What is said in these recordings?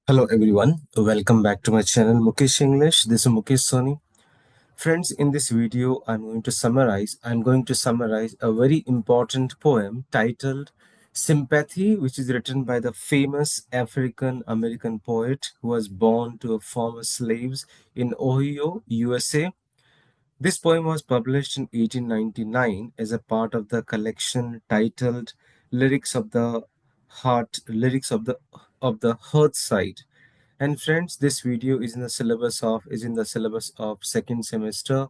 Hello everyone, welcome back to my channel Mukesh English. This is Mukesh Soni. Friends, in this video I'm going to summarize a very important poem titled Sympathy, which is written by the famous African American poet who was born to a former slaves in Ohio, USA. This poem was published in 1899 as a part of the collection titled Lyrics of the Hearthside. And friends, this video is in the syllabus of second semester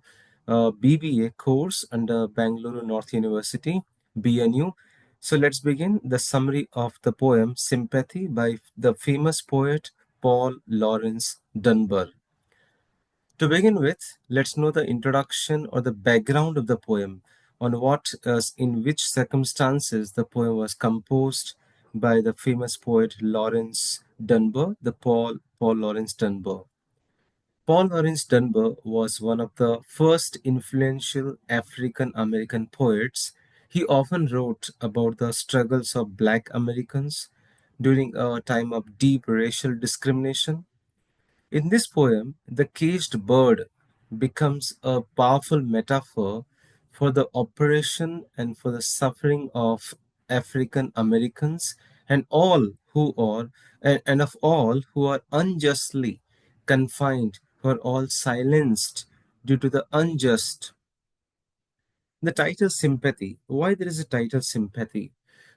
BBA course under Bangalore North University BNU. So let's begin the summary of the poem Sympathy by the famous poet Paul Laurence Dunbar. To begin with, let's know the introduction or the background of the poem, on in which circumstances the poem was composed by the famous poet Lawrence Dunbar, the Paul Laurence Dunbar. Paul Laurence Dunbar was one of the first influential African American poets. He often wrote about the struggles of Black Americans during a time of deep racial discrimination. In this poem, the caged bird becomes a powerful metaphor for the oppression and for the suffering of African Americans and all who are unjustly confined, who are all silenced due to the unjust. The title sympathy. Why there is a title sympathy?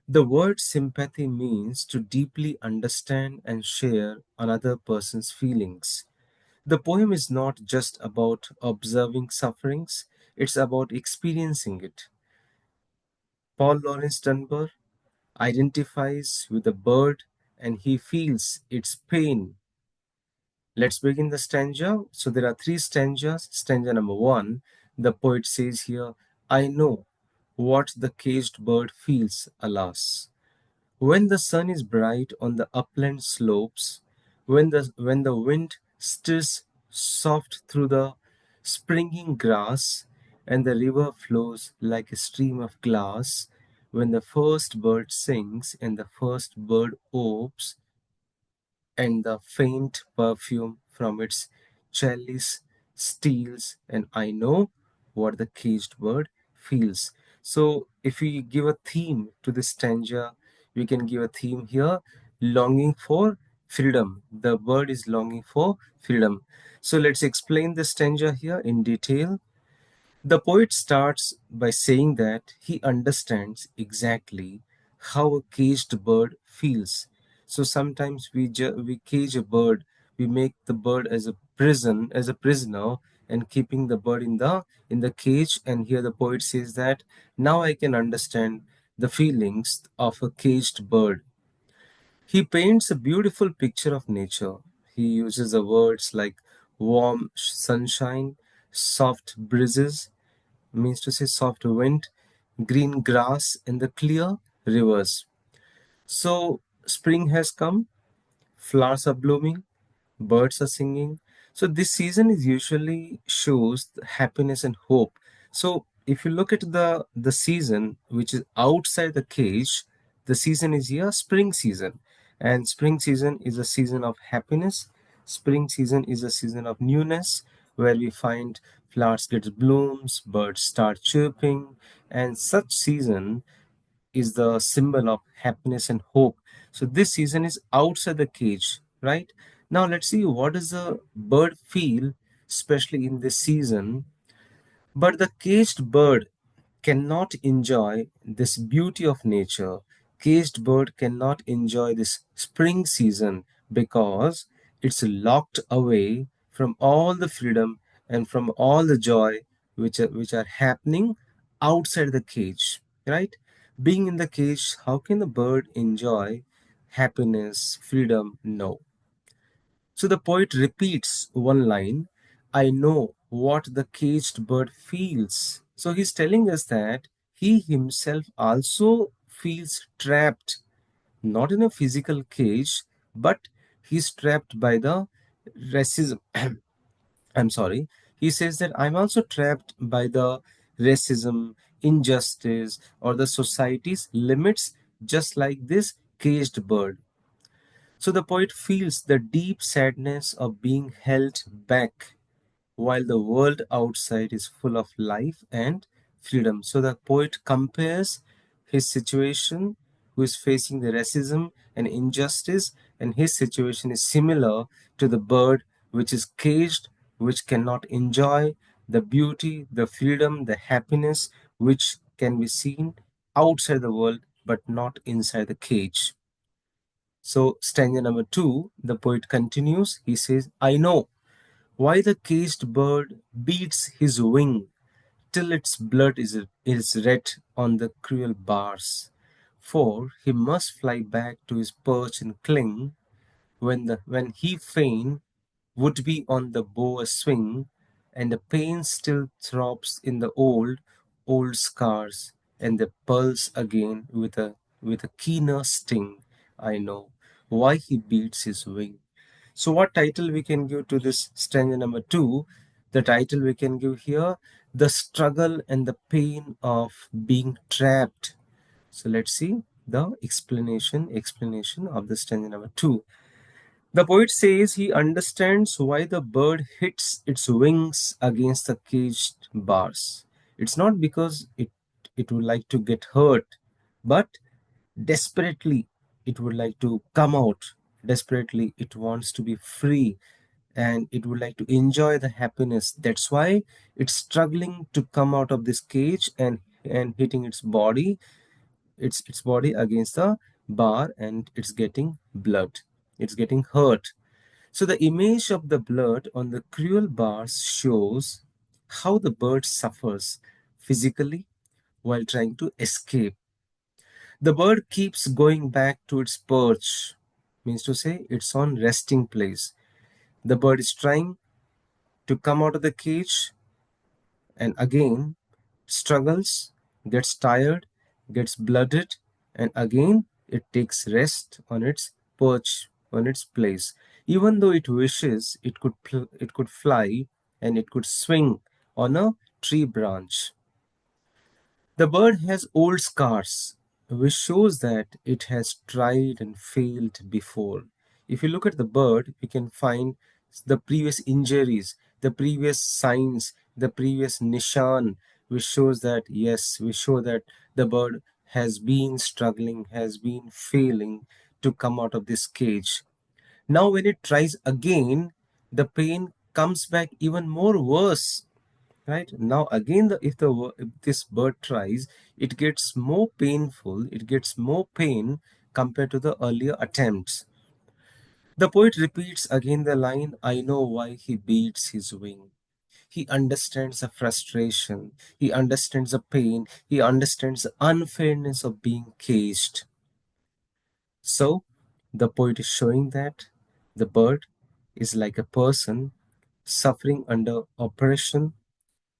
The word sympathy means to deeply understand and share another person's feelings. The poem is not just about observing sufferings, it's about experiencing it. Paul Laurence Dunbar identifies with the bird and he feels its pain. Let's begin the stanza. So there are three stanzas. Stanza number one, the poet says here, I know what the caged bird feels, alas. When the sun is bright on the upland slopes, when the wind stirs soft through the springing grass, and the river flows like a stream of glass, when the first bird sings and the first bird opes, and the faint perfume from its chalice steals, and I know what the caged bird feels. So, if we give a theme to this stanza, we can give a theme here longing for freedom. The bird is longing for freedom. So, let's explain the stanza here in detail. The poet starts by saying that he understands exactly how a caged bird feels. So sometimes we cage a bird, we make the bird as a prisoner, and keeping the bird in the cage. And here the poet says that now I can understand the feelings of a caged bird. He paints a beautiful picture of nature. He uses the words like warm sunshine, soft breezes, means to say soft wind, green grass, and the clear rivers. So, spring has come, flowers are blooming, birds are singing. So, this season is usually shows happiness and hope. So, if you look at the season which is outside the cage, the season is here, spring season. And spring season is a season of happiness. Spring season is a season of newness where we find flowers get blooms, birds start chirping, and such season is the symbol of happiness and hope. So this season is outside the cage, right? Now let's see what does the bird feel, especially in this season. But the caged bird cannot enjoy this beauty of nature. Caged bird cannot enjoy this spring season because it's locked away from all the freedom and from all the joy which are happening outside the cage, right? Being in the cage, how can the bird enjoy happiness, freedom? No. So the poet repeats one line, I know what the caged bird feels. So he's telling us that he himself also feels trapped, not in a physical cage, but he's trapped by the racism. I'm sorry. He says that I'm also trapped by the racism, injustice, or the society's limits, just like this caged bird. So the poet feels the deep sadness of being held back while the world outside is full of life and freedom. So the poet compares his situation, who is facing the racism and injustice, and his situation is similar to the bird which is caged, which cannot enjoy the beauty, the freedom, the happiness which can be seen outside the world but not inside the cage. So, stanza number 2, the poet continues. He says, I know why the caged bird beats his wing till its blood is red on the cruel bars. For he must fly back to his perch and cling when he fain would be on the bow a swing, and the pain still throbs in the old scars, and the pulse again with a keener sting. I know why he beats his wing. So, what title we can give to this stanza number 2? The title we can give here, the struggle and the pain of being trapped. So, let's see the explanation of the stanza number 2. The poet says he understands why the bird hits its wings against the caged bars. It's not because it would like to get hurt, but desperately it would like to come out. Desperately it wants to be free, and it would like to enjoy the happiness. That's why it's struggling to come out of this cage and hitting its body against the bar, and it's getting blood. It's getting hurt. So the image of the blood on the cruel bars shows how the bird suffers physically while trying to escape. The bird keeps going back to its perch, means to say it's on resting place. The bird is trying to come out of the cage and again struggles, gets tired, gets blooded, and again it takes rest on its perch, on its place. Even though it wishes, it could fly and it could swing on a tree branch. The bird has old scars, which shows that it has tried and failed before. If you look at the bird, you can find the previous injuries, the previous signs, the previous nishan, which shows that, yes, we show that the bird has been struggling, has been failing to come out of this cage. Now, when it tries again, the pain comes back even more worse. Right now, again, if this bird tries, it gets more painful. It gets more pain compared to the earlier attempts. The poet repeats again the line, "I know why he beats his wing." He understands the frustration. He understands the pain. He understands the unfairness of being caged. So, the poet is showing that the bird is like a person suffering under oppression,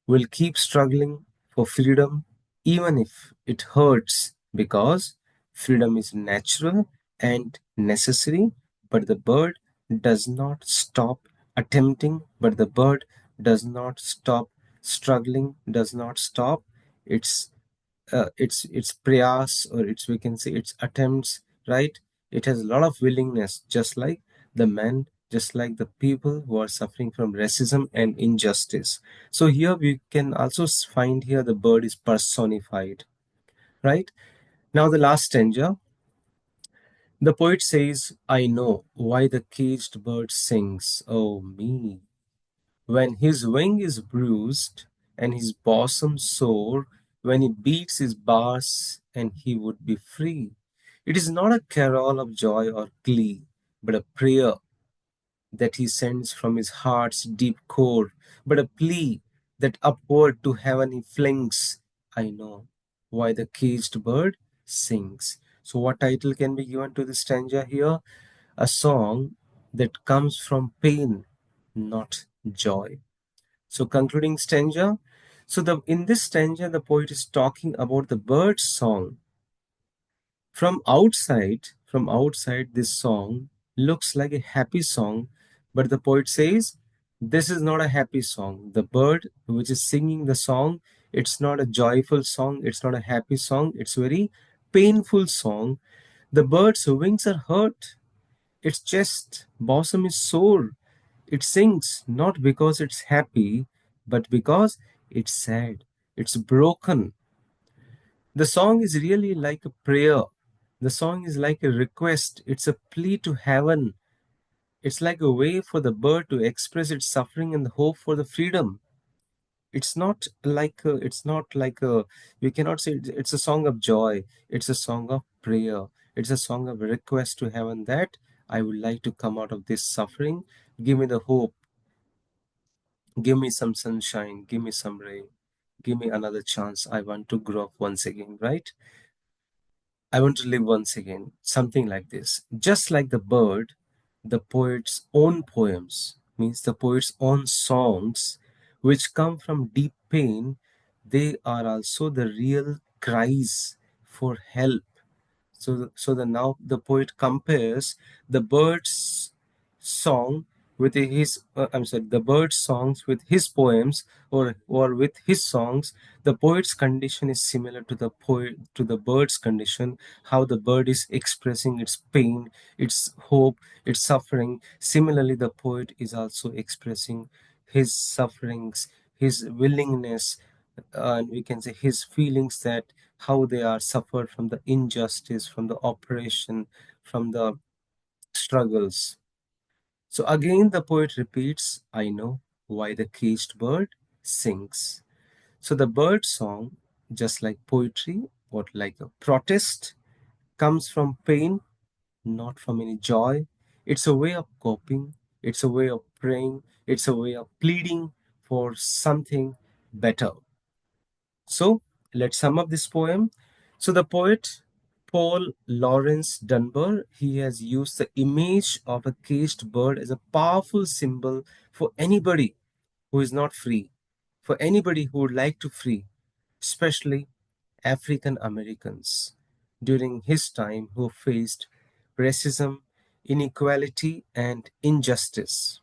will keep struggling for freedom even if it hurts, because freedom is natural and necessary. But the bird does not stop attempting, but the bird does not stop struggling, does not stop its its prayas, or its, we can say, its attempts, right? It has a lot of willingness, just like the men, just like the people who are suffering from racism and injustice. So here we can also find here the bird is personified, right? Now the last stanza, the poet says, I know why the caged bird sings, oh me, when his wing is bruised and his bosom sore, when he beats his bars and he would be free. It is not a carol of joy or glee, but a prayer that he sends from his heart's deep core, but a plea that upward to heaven he flings. I know why the caged bird sings. So, what title can be given to this stanza here? A song that comes from pain, not joy. So concluding stanza. So the in this stanza, the poet is talking about the bird's song. From outside, this song looks like a happy song, but the poet says this is not a happy song. The bird which is singing the song, it's not a joyful song, it's not a happy song, it's very painful song. The bird's wings are hurt. Its chest bosom is sore. It sings not because it's happy, but because it's sad. It's broken. The song is really like a prayer. The song is like a request. It's a plea to heaven. It's like a way for the bird to express its suffering and the hope for the freedom. It's not like we cannot say it's a song of joy. It's a song of prayer. It's a song of request to heaven that I would like to come out of this suffering. Give me the hope. Give me some sunshine. Give me some rain. Give me another chance. I want to grow up once again, right? I want to live once again. Something like this. Just like the bird, the poet's own poems, means the poet's own songs, which come from deep pain, they are also the real cries for help. So now the poet compares the bird's song with his I'm sorry, the bird's songs with his poems, or with his songs. The poet's condition is similar to the bird's condition. How the bird is expressing its pain, its hope, its suffering. Similarly, the poet is also expressing his sufferings, his willingness, and we can say his feelings, that how they are suffered from the injustice, from the oppression, from the struggles. So again, the poet repeats, I know why the caged bird sings. So the bird song, just like poetry or like a protest, comes from pain, not from any joy. It's a way of coping, it's a way of praying, it's a way of pleading for something better. So let's sum up this poem. So the poet Paul Laurence Dunbar, he has used the image of a caged bird as a powerful symbol for anybody who is not free, for anybody who would like to free, especially African Americans during his time who faced racism, inequality, and injustice.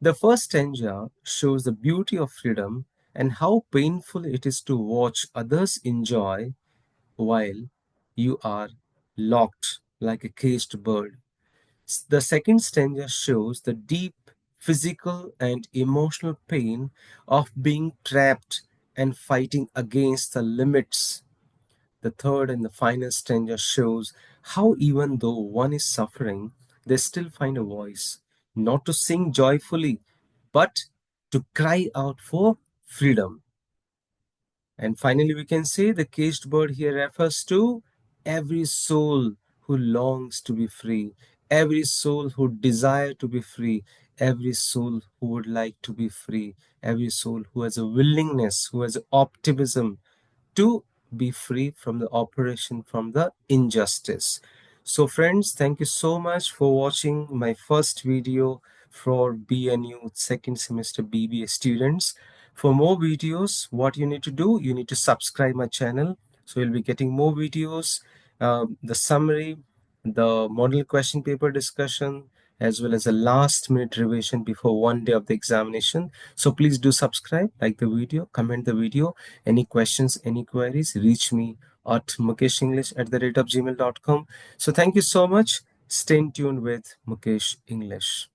The first stanza shows the beauty of freedom and how painful it is to watch others enjoy while you are locked like a caged bird. The second stanza shows the deep physical and emotional pain of being trapped and fighting against the limits. The third and the final stanza shows how, even though one is suffering, they still find a voice, not to sing joyfully, but to cry out for freedom. And finally, we can say the caged bird here refers to every soul who longs to be free, every soul who desire to be free, every soul who would like to be free, every soul who has a willingness, who has optimism to be free from the oppression, from the injustice. So friends, thank you so much for watching my first video for BNU second semester BBA students. For more videos, what you need to do, you need to subscribe my channel. So you'll be getting more videos, the summary, the model question paper discussion, as well as a last minute revision before one day of the examination. So please do subscribe, like the video, comment the video. Any questions, any queries, reach me at mukeshenglish@gmail.com. So thank you so much. Stay tuned with Mukesh English.